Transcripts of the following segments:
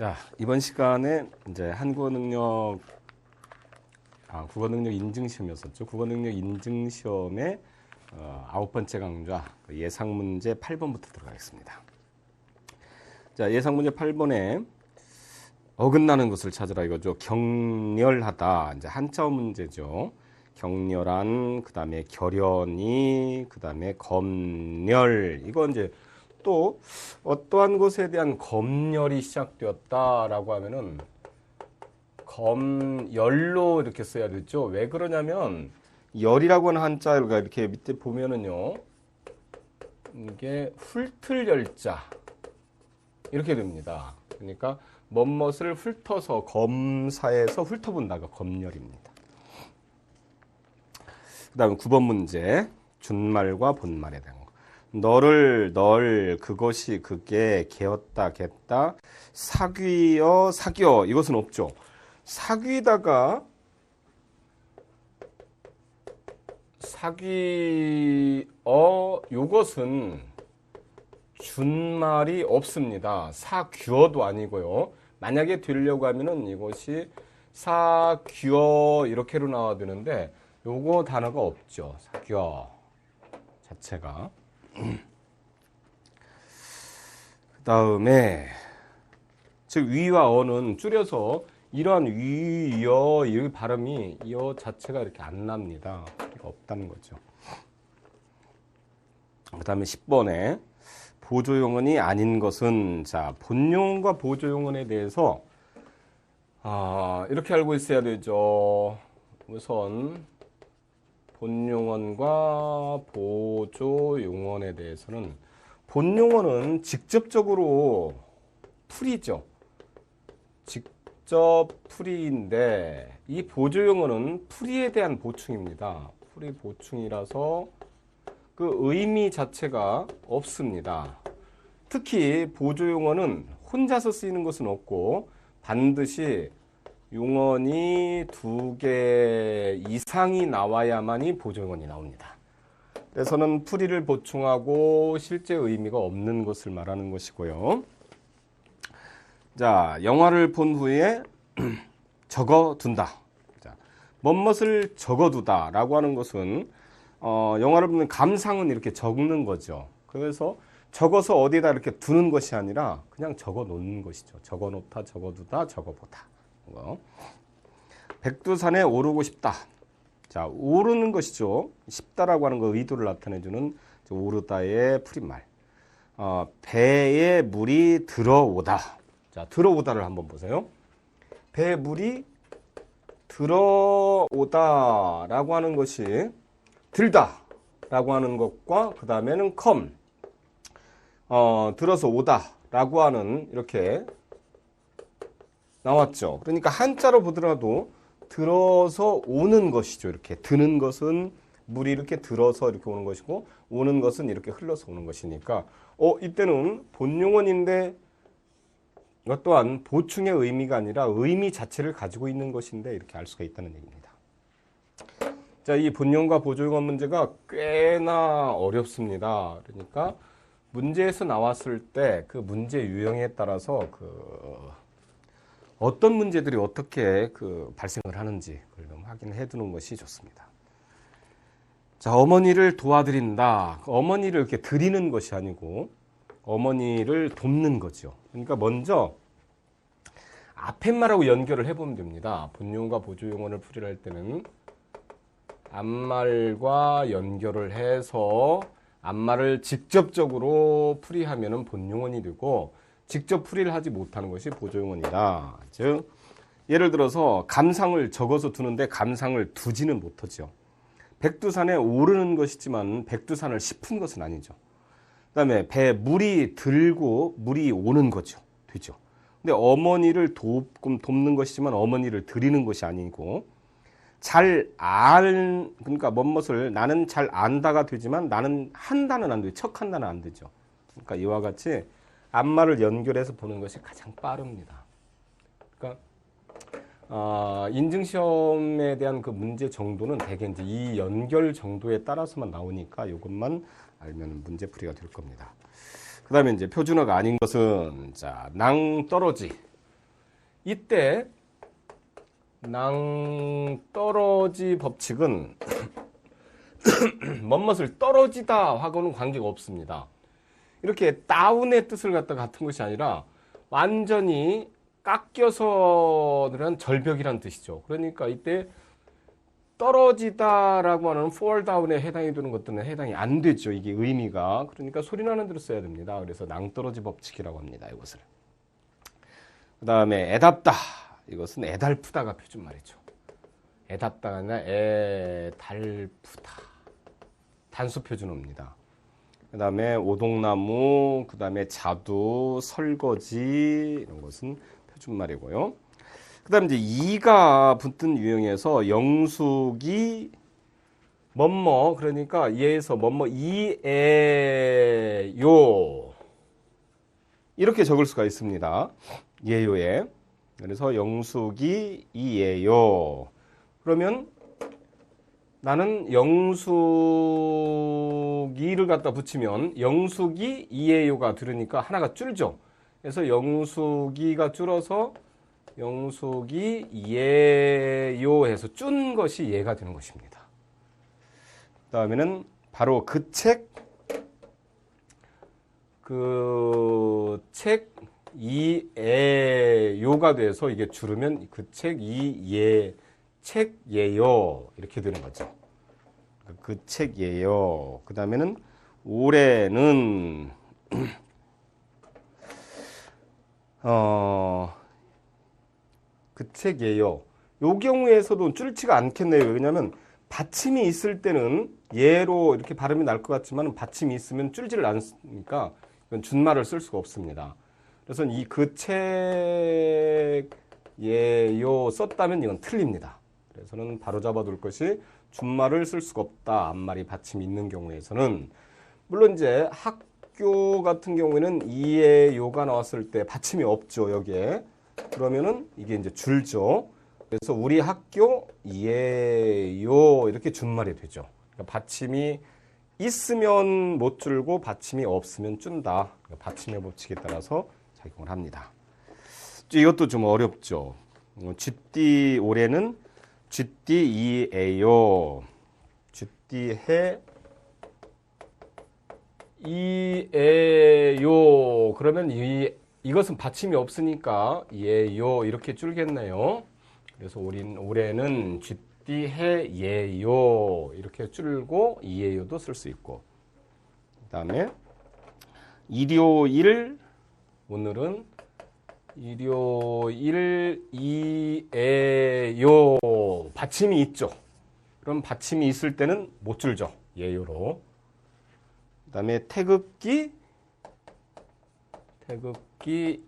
자, 이번 시간에 이제 국어 능력 인증시험이었었죠. 국어 능력 인증시험의 9번째 강좌 예상 문제 8번부터 들어가겠습니다. 자, 예상 문제 8번에 어긋나는 것을 찾으라 이거죠. 격렬하다. 이제 한자어 문제죠. 격렬한, 그 다음에 결연이, 그 다음에 검열. 이거 이제 또 어떠한 것에 대한 검열이 시작되었다라고 하면은 검열로 이렇게 써야 되죠. 왜 그러냐면 열이라고 하는 한자가 이렇게 밑에 보면은요, 이게 훑을 열자 이렇게 됩니다. 그러니까 멋멋을 훑어서 검사에서 훑어본다가 검열입니다. 그 다음에 9번 문제 준말과 본말에 대한 거. 널, 그것이, 그게, 개었다, 겠다, 사귀어, 사귀어. 이것은 없죠. 사귀다가 요것은 준말이 없습니다. 사귀어도 아니고요. 만약에 되려고 하면은 이것이 사귀어 이렇게로 나와야 되는데 요거 단어가 없죠. 사귀어 자체가. 그 다음에 즉 위와 어는 줄여서 이러한 위, 여, 이 발음이 여 자체가 이렇게 안 납니다. 없다는 거죠. 그 다음에 10번에 보조용언이 아닌 것은, 자, 본용언과 보조용언에 대해서 이렇게 알고 있어야 되죠. 우선 본용언과 보조용언에 대해서는, 본용언은 직접적으로 풀이죠. 직접 풀이인데 이 보조용언은 풀이에 대한 보충입니다. 풀이 보충이라서 그 의미 자체가 없습니다. 특히 보조용언은 혼자서 쓰이는 것은 없고 반드시 용언이 2개 이상이 나와야만이 보조용언이 나옵니다. 그래서는 풀이를 보충하고 실제 의미가 없는 것을 말하는 것이고요. 자, 영화를 본 후에 적어둔다. 자, 멋멋을 적어두다 라고 하는 것은 영화를 보면 감상은 이렇게 적는 거죠. 그래서 적어서 어디다 이렇게 두는 것이 아니라 그냥 적어 놓는 것이죠. 적어 놓다, 적어두다, 적어보다. 백두산에 오르고 싶다. 자, 오르는 것이죠. 싶다라고 하는 거 의도를 나타내주는 오르다의 풀이말. 배에 물이 들어오다. 자, 들어오다를 한번 보세요. 배에 물이 들어오다라고 하는 것이 들다라고 하는 것과 그 다음에는 들어서 오다라고 하는 이렇게 나왔죠. 그러니까 한자로 보더라도 들어서 오는 것이죠. 이렇게 드는 것은 물이 이렇게 들어서 이렇게 오는 것이고 오는 것은 이렇게 흘러서 오는 것이니까 이때는 본용언인데 이것 또한 보충의 의미가 아니라 의미 자체를 가지고 있는 것인데 이렇게 알 수가 있다는 얘기입니다. 자, 이 본용과 보조용언 문제가 꽤나 어렵습니다. 그러니까 문제에서 나왔을 때 그 문제 유형에 따라서 어떤 문제들이 어떻게 발생을 하는지 그걸 좀 확인해 두는 것이 좋습니다. 자, 어머니를 도와드린다. 어머니를 이렇게 드리는 것이 아니고 어머니를 돕는 거죠. 그러니까 먼저 앞에 말하고 연결을 해보면 됩니다. 본용과 보조용언을 풀이할 때는 앞말과 연결을 해서 앞말을 직접적으로 풀이하면 본용언이 되고 직접 풀이를 하지 못하는 것이 보조용언이다. 즉 예를 들어서 감상을 적어서 두는데 감상을 두지는 못하죠. 백두산에 오르는 것이지만 백두산을 짚은 것은 아니죠. 그 다음에 배에 물이 들고 물이 오는 거죠. 되죠. 근데 어머니를 돕는 것이지만 어머니를 드리는 것이 아니고 그러니까 멋멋을 나는 잘 안다가 되지만 나는 한다는 안 되죠. 척한다는 안 되죠. 그러니까 이와 같이 앞말을 연결해서 보는 것이 가장 빠릅니다. 그러니까 인증시험에 대한 그 문제 정도는 대개 이제 이 연결 정도에 따라서만 나오니까 이것만 알면 문제풀이가 될 겁니다. 그 다음에 이제 표준어가 아닌 것은, 자, 낭떠러지. 이때 낭떠러지 법칙은 멋멋을 떨어지다 하고는 관계가 없습니다. 이렇게 다운의 뜻을 갖다 같은 것이 아니라 완전히 깎여서 는 절벽이란 뜻이죠. 그러니까 이때 떨어지다라고 하는 fall down에 해당이 되는 것들은 해당이 안 되죠. 이게 의미가. 그러니까 소리나는 대로 써야 됩니다. 그래서 낭떠러지 법칙이라고 합니다. 이것을. 그 다음에 애답다. 이것은 애달프다가 표준말이죠. 애답다가 아니라 애달프다. 단수 표준어입니다. 그 다음에 오동나무, 그 다음에 자두, 설거지 이런 것은 표준말이고요. 그 다음에 이제 이가 붙은 유형에서 영숙이 뭐뭐 그러니까 얘에서 뭐뭐 이에요 이렇게 적을 수가 있습니다. 예요에. 그래서 영숙이 이에요. 그러면 나는 영숙이를 갖다 붙이면 영숙이 이에요가 들으니까 하나가 줄죠. 그래서 영숙이가 줄어서 영숙이 예요 해서 준 것이 예가 되는 것입니다. 그 다음에는 바로 그 책 이에요가 돼서 이게 줄으면 그 책 책예요 이렇게 되는 거죠. 그 책예요. 그 다음에는 올해는 그 책이에요. 요 경우에서도 줄지가 않겠네요. 왜냐하면 받침이 있을 때는 예로 이렇게 발음이 날 것 같지만 받침이 있으면 줄지를 않으니까 이건 준말을 쓸 수가 없습니다. 그래서 이 그 책예요 썼다면 이건 틀립니다. 그래서는 바로 잡아둘 것이 준말을 쓸 수가 없다. 앞말이 받침이 있는 경우에서는 물론 이제 학교 같은 경우에는 이에요가 나왔을 때 받침이 없죠. 여기에. 그러면은 이게 이제 줄죠. 그래서 우리 학교 이에요 이렇게 준말이 되죠. 그러니까 받침이 있으면 못 줄고 받침이 없으면 준다. 그러니까 받침의 법칙에 따라서 작용을 합니다. 이것도 좀 어렵죠. 쥐띠 올해는 쥐띠 이에요. 쥐띠 해 이에요. 그러면 이것은 받침이 없으니까 예요 이렇게 줄겠네요. 그래서 올해는 쥐띠 해 예요 이렇게 줄고 이에요도 쓸 수 있고. 그다음에 일요일 오늘은 일요일 이에요 받침이 있죠. 그럼 받침이 있을 때는 못 줄죠. 예요로. 그다음에 태극기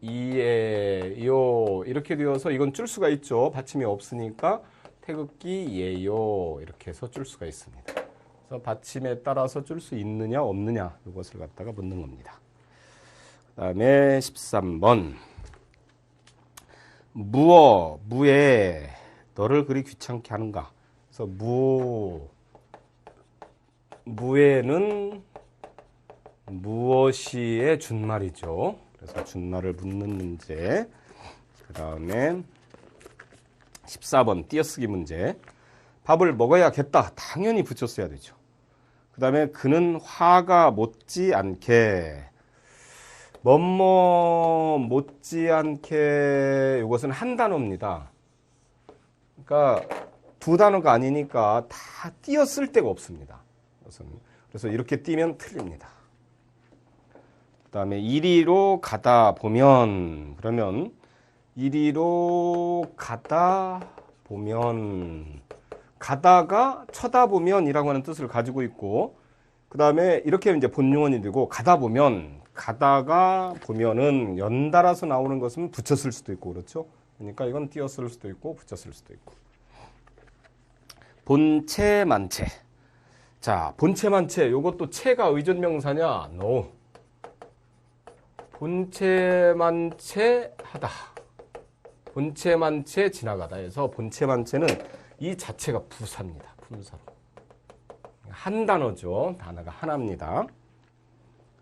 이에요 이렇게 되어서 이건 줄 수가 있죠. 받침이 없으니까 태극기 예요 이렇게 해서 줄 수가 있습니다. 그래서 받침에 따라서 줄 수 있느냐 없느냐 이것을 갖다가 묻는 겁니다. 그 다음에 13번 무에 너를 그리 귀찮게 하는가. 그래서 무에는 무엇이의 준말이죠. 그래서 준말을 묻는 문제. 그 다음에 14번 띄어쓰기 문제. 밥을 먹어야겠다. 당연히 붙였어야 되죠. 그 다음에 그는 화가 못지않게 못지않게 이것은 한 단어입니다. 그러니까 두 단어가 아니니까 다 띄었을 데가 없습니다. 그래서 이렇게 띄면 틀립니다. 그 다음에 이리로 가다 보면 그러면 이리로 가다 보면 가다가 쳐다보면이라고 하는 뜻을 가지고 있고 그 다음에 이렇게 이제 본용언이 되고 가다 보면 가다가 보면은 연달아서 나오는 것은 붙였을 수도 있고 그렇죠. 그러니까 이건 띄었을 수도 있고 붙였을 수도 있고. 본체 만체. 자, 본체 만체 이것도 체가 의존명사냐? No. 본체 만체 하다. 본체 만체 지나가다 해서 본체 만체는 이 자체가 부사입니다. 분사로. 한 단어죠. 단어가 하나입니다.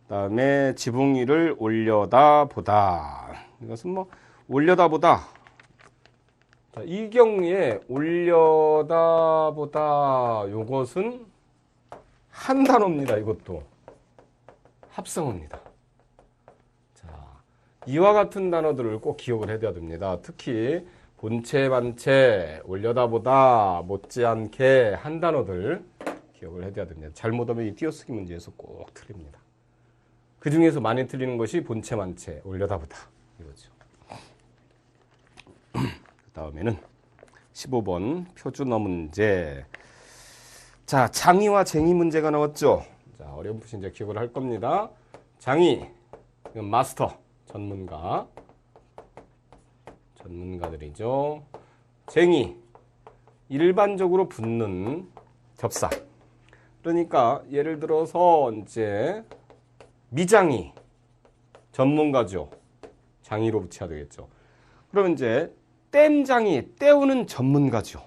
그 다음에 지붕 위를 올려다 보다. 이것은 뭐 올려다 보다 자, 이 경우에 올려다 보다 요것은 한 단어입니다. 이것도 합성어입니다. 자, 이와 같은 단어들을 꼭 기억을 해둬야 됩니다. 특히 본체, 반체, 올려다 보다, 못지않게 한 단어들 기억을 해둬야 됩니다. 잘못하면 이 띄어쓰기 문제에서 꼭 틀립니다. 그 중에서 많이 틀리는 것이 본체, 반체, 올려다 보다 이거죠. 그 다음에는 15번 표준어 문제. 자, 장이와 쟁이 문제가 나왔죠. 자, 어렴풋이 이제 기억을 할 겁니다. 장이, 이건 마스터, 전문가들이죠. 쟁이, 일반적으로 붙는 접사. 그러니까 예를 들어서 이제 미장이 전문가죠. 장이로 붙여야 되겠죠. 그러면 이제 땜장이 떼우는 전문가죠.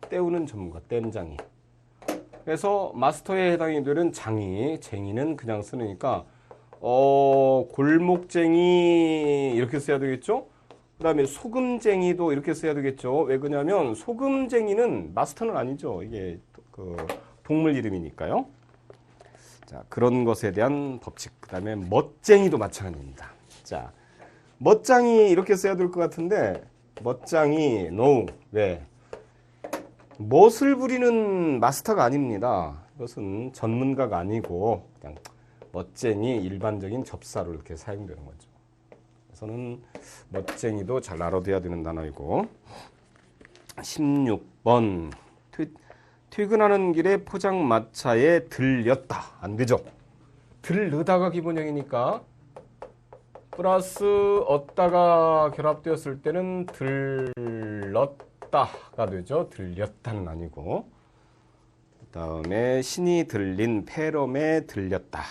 떼우는 전문가, 땜장이. 그래서 마스터에 해당이 되는 장이, 쟁이는 그냥 쓰니까 골목쟁이 이렇게 써야 되겠죠. 그 다음에 소금쟁이도 이렇게 써야 되겠죠. 왜 그러냐면 소금쟁이는 마스터는 아니죠. 이게 그 동물 이름이니까요. 자, 그런 것에 대한 법칙. 그 다음에 멋쟁이도 마찬가지입니다. 자, 멋장이 이렇게 써야 될 것 같은데 멋장이 no. 왜? 멋을 부리는 마스터가 아닙니다. 이것은 전문가가 아니고 그냥 멋쟁이 일반적인 접사로 이렇게 사용되는 거죠. 그래서는 멋쟁이도 잘 알아둬야 되는 단어이고. 16번 퇴근하는 길에 포장마차에 들렸다. 안 되죠. 들르다가 기본형이니까 플러스 얻다가 결합되었을 때는 들렀다가 되죠. 들렸다는 아니고. 그 다음에 신이 들린 폐렴에 들렸다.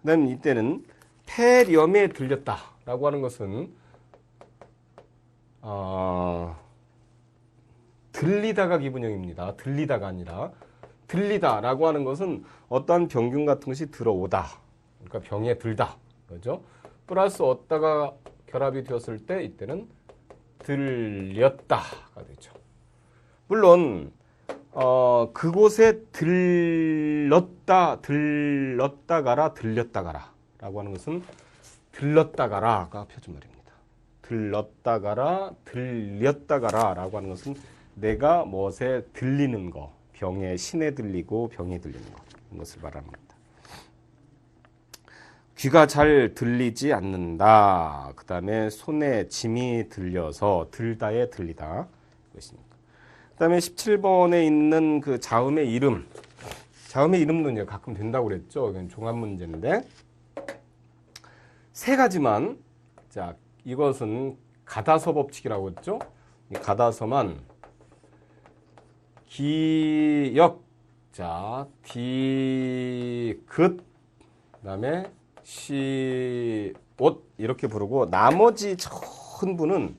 그 다음에 이때는 폐렴에 들렸다라고 하는 것은 들리다가 기본형입니다. 들리다가 아니라 들리다라고 하는 것은 어떠한 병균 같은 것이 들어오다. 그러니까 병에 들다. 그죠? 플러스 얻다가 결합이 되었을 때 이때는 들렸다가 되죠. 물론 그곳에 들렀다가라 라고 하는 것은 들렀다가라가 표준말입니다. 들렀다가라 들렸다가라 라고 하는 것은 내가 무엇에 들리는 거, 병에 신에 들리고 병에 들리는 거, 이런 것을 말합니다. 귀가 잘 들리지 않는다. 그 다음에 손에 짐이 들려서 들다에 들리다. 이것입니다. 그 다음에 17번에 있는 그 자음의 이름. 자음의 이름도 가끔 된다고 그랬죠. 이건 종합 문제인데. 세 가지만. 자, 이것은 가다서 법칙이라고 했죠. 이 가다서만 기역, 자, 디귿, 그 다음에 시, 옷 이렇게 부르고 나머지 전부는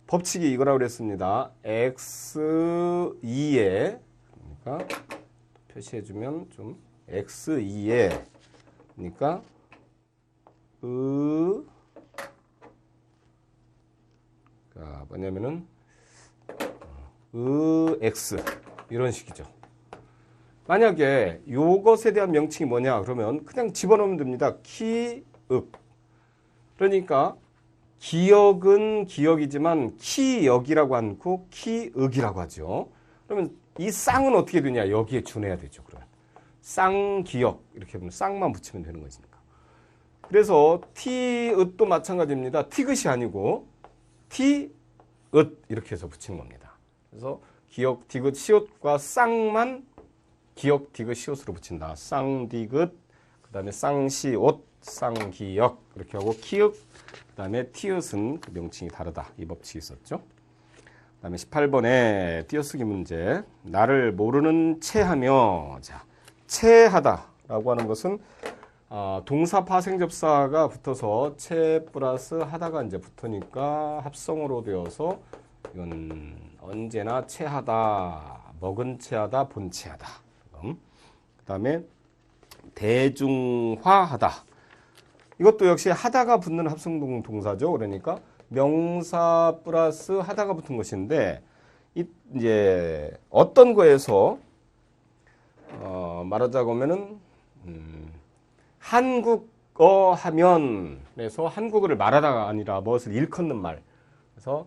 법칙이 이거라고 그랬습니다. x2에 그러니까 표시해주면 좀 x2에 그러니까 뭐냐면은 x 이런 식이죠. 만약에 요것에 대한 명칭이 뭐냐 그러면 그냥 집어넣으면 됩니다. 기읍. 그러니까 기역은 기역이지만 키역이라고 않고 키읍이라고 하죠. 그러면 이 쌍은 어떻게 되냐? 여기에 준해야 되죠. 그러면 쌍기역 이렇게 하면 쌍만 붙이면 되는 거니까. 그래서 티읍도 마찬가지입니다. 티귿이 아니고 티읍 이렇게 해서 붙이는 겁니다. 그래서 기역, 디귿, 시옷과 쌍만 기역, 디귿, 시옷으로 붙인다. 쌍디귿, 그 다음에 쌍시옷, 쌍기역 이렇게 하고 키읔, 그 다음에 티읕은 그 명칭이 다르다. 이 법칙이 있었죠. 그 다음에 18번에 띄어쓰기 문제. 나를 모르는 체하며. 자, 체하다라고 하는 것은 동사 파생접사가 붙어서 체 플러스 하다가 이제 붙으니까 합성어로 되어서 이건 언제나 체하다, 먹은 체하다, 본 체하다. 그 다음에 대중화하다. 이것도 역시 하다가 붙는 합성 동사죠. 그러니까 명사 플러스 하다가 붙은 것인데 이제 어떤 거에서 말하자고 하면은 한국어 하면에서 한국어를 말하다가 아니라 무엇을 일컫는 말. 그래서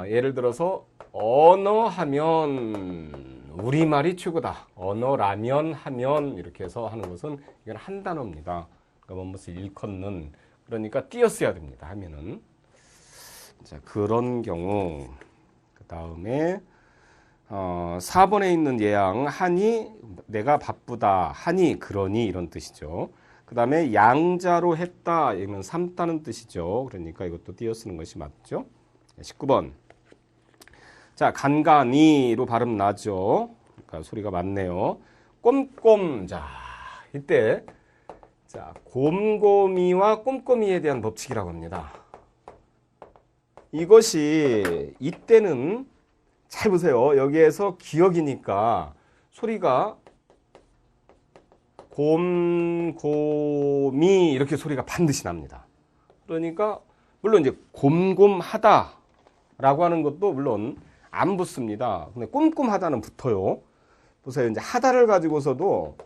예를 들어서 언어 하면 우리말이 최고다. 언어라면 하면 이렇게 해서 하는 것은 이건 한 단어입니다. 그러니까 무엇을 일컫는, 그러니까 띄었어야 됩니다. 하면은. 자, 그런 경우 그 다음에 4번에 있는 예양 하니 내가 바쁘다, 하니 그러니 이런 뜻이죠. 그 다음에 양자로 했다, 이건 삼다는 뜻이죠. 그러니까 이것도 띄어 쓰는 것이 맞죠. 19번. 자, 간간이로 발음 나죠. 그러니까 소리가 맞네요. 꼼꼼. 자, 이때 자, 곰곰이와 꼼꼼이에 대한 법칙이라고 합니다. 이것이 이때는 잘 보세요. 여기에서 기억이니까 소리가 곰곰이 이렇게 소리가 반드시 납니다. 그러니까 물론 이제 곰곰하다라고 하는 것도 물론 안 붙습니다. 근데 꼼꼼하다는 붙어요. 보세요. 이제 하다를 가지고서도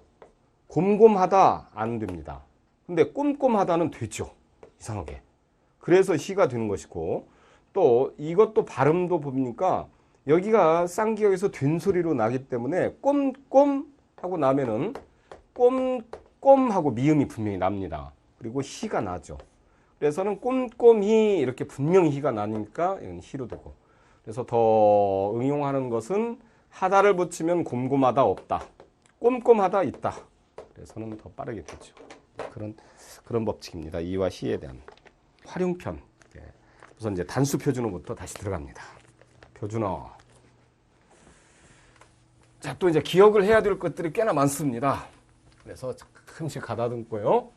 곰곰하다 안 됩니다. 근데 꼼꼼하다는 되죠. 이상하게. 그래서 희가 되는 것이고, 또 이것도 발음도 보니까 여기가 쌍기역에서 된 소리로 나기 때문에 꼼꼼 하고 나면은 꼼꼼 하고 미음이 분명히 납니다. 그리고 희가 나죠. 그래서는 꼼꼼히 이렇게 분명히 희가 나니까 이건 희로 되고, 그래서 더 응용하는 것은 하다를 붙이면 곰곰하다 없다, 꼼꼼하다 있다. 그래서는 더 빠르게 되죠. 그런 법칙입니다. 이와 희에 대한 활용편. 우선 이제 단수 표준어부터 다시 들어갑니다. 표준어. 자, 또 이제 기억을 해야 될 것들이 꽤나 많습니다. 그래서 가끔씩 가다듬고요.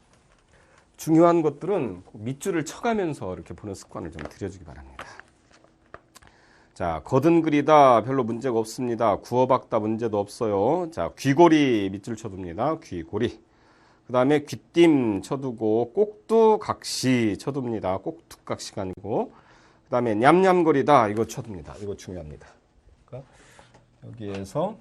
중요한 것들은 밑줄을 쳐가면서 이렇게 보는 습관을 좀 들여주기 바랍니다. 자, 거든그리다 별로 문제가 없습니다. 구어박다 문제도 없어요. 자, 귀고리 밑줄 쳐둡니다. 귀고리. 그 다음에 귀띔 쳐두고 꼭두각시 쳐둡니다. 꼭두각시가 아니고. 그 다음에 냠냠거리다 이거 쳐둡니다. 이거 중요합니다. 그러니까 여기에서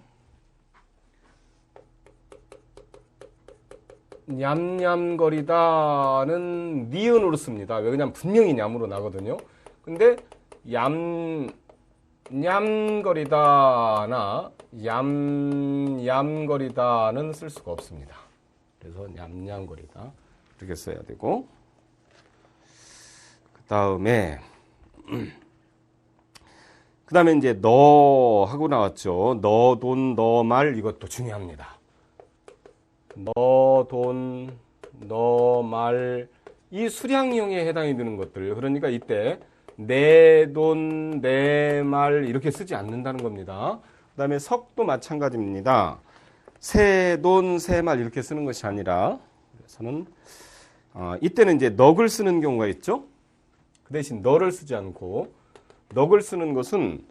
냠냠거리다는 니은으로 씁니다. 왜냐하면 분명히 냠으로 나거든요. 근데 냠거리다나 얌얌거리다는 쓸 수가 없습니다. 그래서 냠냠거리다 이렇게 써야 되고, 그 다음에 이제 너 하고 나왔죠. 너 돈, 너 말 이것도 중요합니다. 너 돈, 너 말 이 수량형에 해당이 되는 것들. 그러니까 이때 내 돈, 내 말 이렇게 쓰지 않는다는 겁니다. 그 다음에 석도 마찬가지입니다. 새 돈, 새 말 이렇게 쓰는 것이 아니라, 그래서는 이때는 이제 넋을 쓰는 경우가 있죠. 그 대신 너를 쓰지 않고 넋을 쓰는 것은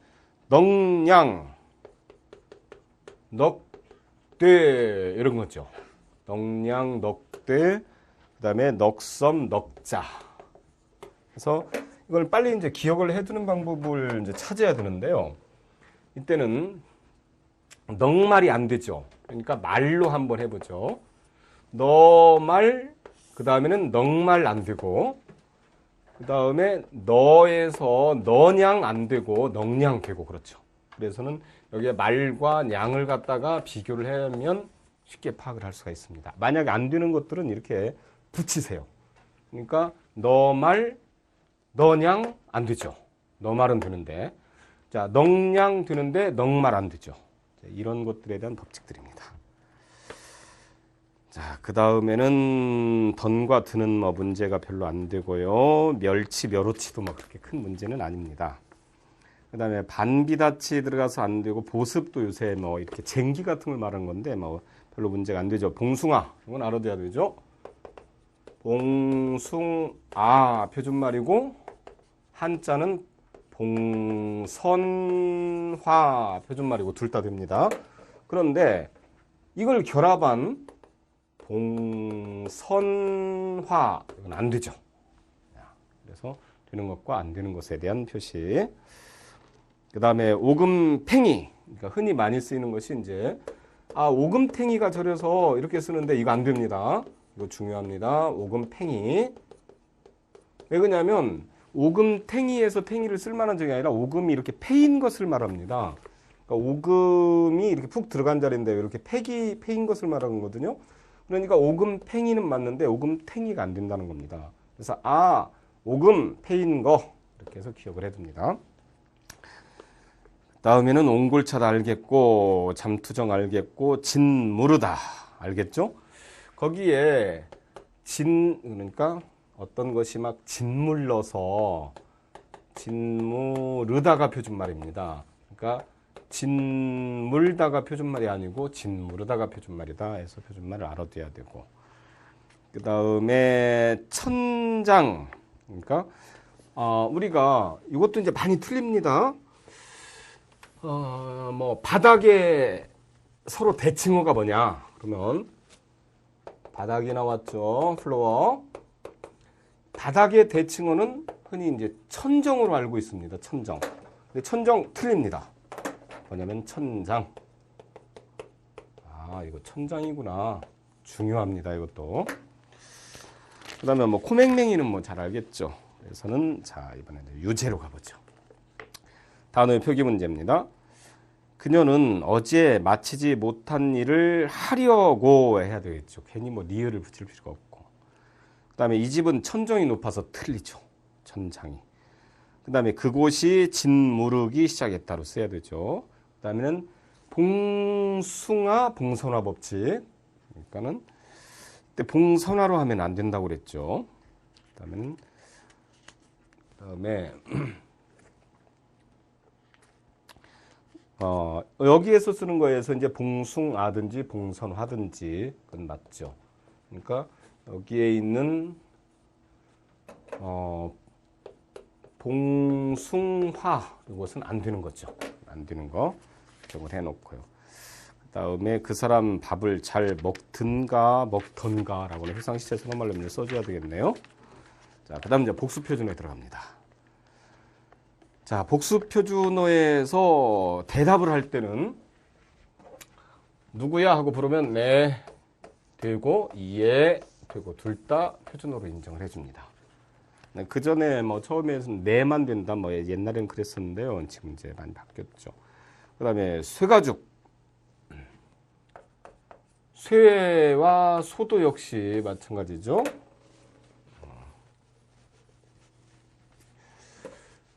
넉냥, 넉대 이런 거죠. 넉냥, 넉대, 그 다음에 넉섬, 넉자. 그래서 이걸 빨리 이제 기억을 해두는 방법을 이제 찾아야 되는데요. 이때는 넉말이 안 되죠. 그러니까 말로 한번 해보죠. 너 말, 그 다음에는 넉말 안 되고, 그 다음에 너에서 너냥 안 되고 넉냥 되고, 그렇죠. 그래서는 여기에 말과 냥을 갖다가 비교를 하면 쉽게 파악을 할 수가 있습니다. 만약에 안 되는 것들은 이렇게 붙이세요. 그러니까 너 말, 너냥 안 되죠. 너 말은 되는데, 자, 넉냥 되는데 넉말 안 되죠. 자, 이런 것들에 대한 법칙들입니다. 자, 그 다음에는 던과 드는 뭐 문제가 별로 안 되고요. 멸치, 멸호치도 뭐 그렇게 큰 문제는 아닙니다. 그 다음에 반비다치 들어가서 안 되고, 보습도 요새 뭐 이렇게 쟁기 같은 걸 말하는 건데 뭐 별로 문제가 안 되죠. 봉숭아, 이건 알아둬야 되죠. 봉숭아 표준말이고, 한자는 봉선화 표준말이고 둘 다 됩니다. 그런데 이걸 결합한 봉선화 이건 안 되죠. 그래서 되는 것과 안 되는 것에 대한 표시. 그 다음에 오금팽이. 그러니까 흔히 많이 쓰이는 것이 이제 오금탱이가 절여서 이렇게 쓰는데 이거 안 됩니다. 이거 중요합니다. 오금팽이. 왜 그러냐면 오금탱이에서 팽이를 쓸 만한 적이 아니라 오금이 이렇게 패인 것을 말합니다. 그러니까 오금이 이렇게 푹 들어간 자리인데 이렇게 패인 것을 말하는 거거든요. 그러니까 오금팽이는 맞는데 오금탱이가 안 된다는 겁니다. 그래서 오금 패인 거 이렇게 해서 기억을 해둡니다. 다음에는 옹골차다 알겠고 잠투정 알겠고 진무르다 알겠죠? 거기에 그러니까 어떤 것이 막 짓물러서 진무르다가 표준말입니다. 그러니까 진물다가 표준말이 아니고 진무르다가 표준말이다 해서 표준말을 알아둬야 되고, 그 다음에 천장. 그러니까 우리가 이것도 이제 많이 틀립니다. 바닥에 서로 대칭어가 뭐냐? 그러면 바닥이 나왔죠. 플로어. 바닥의 대칭어는 흔히 이제 천정으로 알고 있습니다. 천정. 근데 천정 틀립니다. 뭐냐면 천장. 이거 천장이구나. 중요합니다. 이것도. 그 다음에 코맹맹이는 잘 알겠죠. 그래서는 이번에는 유제로 가보죠. 단어의 표기 문제입니다. 그녀는 어제 마치지 못한 일을 하려고 해야 되겠죠. 괜히 리을을 붙일 필요가 없고. 그 다음에 이 집은 천정이 높아서 틀리죠. 천장이. 그 다음에 그곳이 진무르기 시작했다로 써야 되죠. 그 다음에는 봉숭아, 봉선화 법칙. 그러니까는 그때 봉선화로 하면 안 된다고 그랬죠. 그 다음에 여기에서 쓰는 거에서 이제 봉숭아든지 봉선화든지 그건 맞죠. 그러니까 여기에 있는 봉숭화 이것은 안 되는 거죠. 안 되는 거 기억을 해놓고요. 그 다음에 그 사람 밥을 잘 먹던가라고는 회상시제 선언말로 써줘야 되겠네요. 자, 그 다음 이제 복수표준어에 들어갑니다. 자, 복수표준어에서 대답을 할 때는 누구야 하고 부르면 네 되고 예 되고 둘 다 표준어로 인정을 해줍니다. 그 전에 처음에는 네만 된다 옛날엔 그랬었는데요. 지금 이제 많이 바뀌었죠. 그 다음에 쇠가죽. 쇠와 소도 역시 마찬가지죠.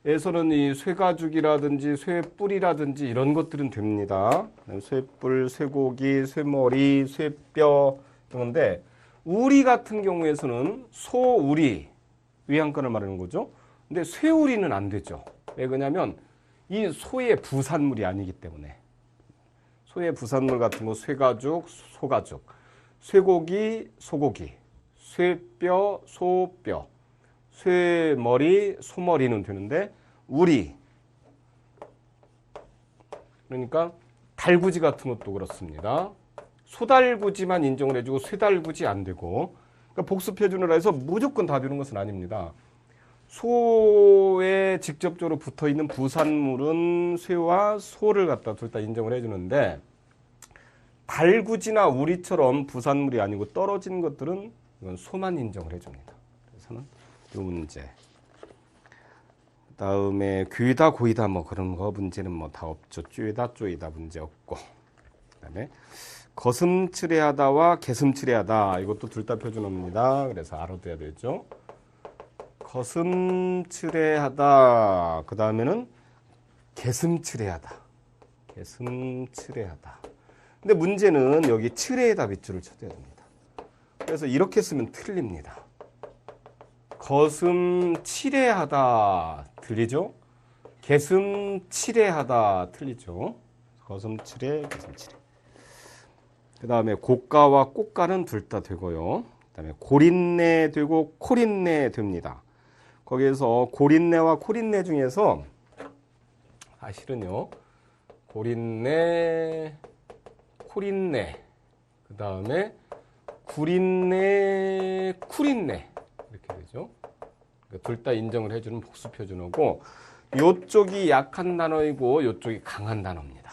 에서는 이 쇠가죽이라든지 쇠뿔이라든지 이런 것들은 됩니다. 쇠뿔, 쇠고기, 쇠머리, 쇠뼈 등인데 우리 같은 경우에서는 소우리, 위안권을 말하는 거죠. 근데 쇠우리는 안 되죠. 왜 그러냐면 이 소의 부산물이 아니기 때문에. 소의 부산물 같은 거 쇠가죽, 소가죽, 쇠고기, 소고기, 쇠뼈, 소뼈, 쇠머리, 소머리는 되는데 우리, 그러니까 달구지 같은 것도 그렇습니다. 소달구지만 인정을 해주고 쇠달구지 안 되고, 그러니까 복수표준으로 해서 무조건 다 되는 것은 아닙니다. 소에 직접적으로 붙어있는 부산물은 쇠와 소를 갖다 둘 다 인정을 해주는데 달구지나 우리처럼 부산물이 아니고 떨어진 것들은 이건 소만 인정을 해줍니다. 그래서는 이 문제. 다음에 귀다 고이다 그런 거 문제는 다 없죠. 쪼이다 쪼이다 문제 없고. 그다음에 거슴츠레하다와 개슴츠레하다 이것도 둘 다 표준어입니다. 그래서 알아둬야 되죠. 거슴츠레하다. 그 다음에는 개슴츠레하다. 개슴츠레하다. 근데 문제는 여기 츠레에다 밑줄을 쳐줘야 됩니다. 그래서 이렇게 쓰면 틀립니다. 거슴치레하다 들리죠? 개슴치레하다 틀리죠? 거슴치레, 개슴치레. 그 다음에 고가와 꽃가는 둘 다 되고요. 그 다음에 고린내 되고 코린내 됩니다. 거기에서 고린내와 코린내 중에서 사실은요, 고린내, 코린내, 그 다음에 구린내, 쿠린내 이렇게 되죠. 둘 다 인정을 해주는 복수 표준어고 요쪽이 약한 단어이고 요쪽이 강한 단어입니다.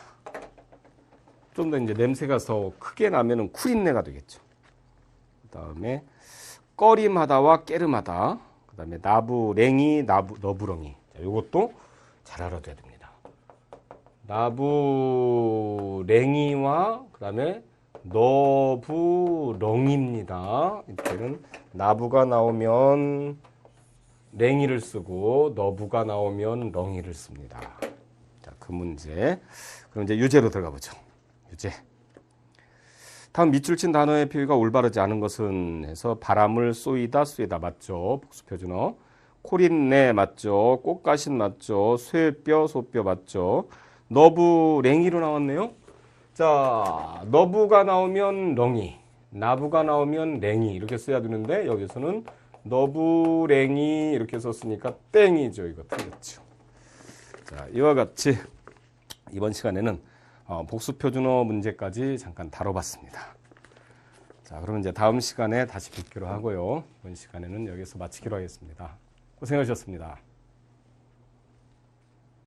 좀 더 이제 냄새가 더 크게 나면은 쿨인내가 되겠죠. 그 다음에 꺼림하다와 깨름하다. 그 다음에 나부랭이, 너부렁이. 요것도 잘 알아둬야 됩니다. 나부랭이와 그 다음에 너부렁입니다. 이때는 나부가 나오면 랭이를 쓰고 너부가 나오면 렁이를 씁니다. 자, 그 문제. 그럼 이제 유제로 들어가 보죠. 유제. 다음 밑줄 친 단어의 표기가 올바르지 않은 것은 해서 바람을 쏘이다 맞죠? 복수 표준어. 코린내 맞죠? 꽃가신 맞죠? 쇠뼈 소뼈 맞죠? 너부 랭이로 나왔네요. 자, 너부가 나오면 렁이, 나부가 나오면 랭이 이렇게 써야 되는데 여기서는 너부랭이 이렇게 썼으니까 땡이죠. 이거 틀렸죠. 자, 이와 같이 이번 시간에는 복수 표준어 문제까지 잠깐 다뤄봤습니다. 자, 그러면 이제 다음 시간에 다시 뵙기로 하고요. 이번 시간에는 여기서 마치기로 하겠습니다. 고생하셨습니다.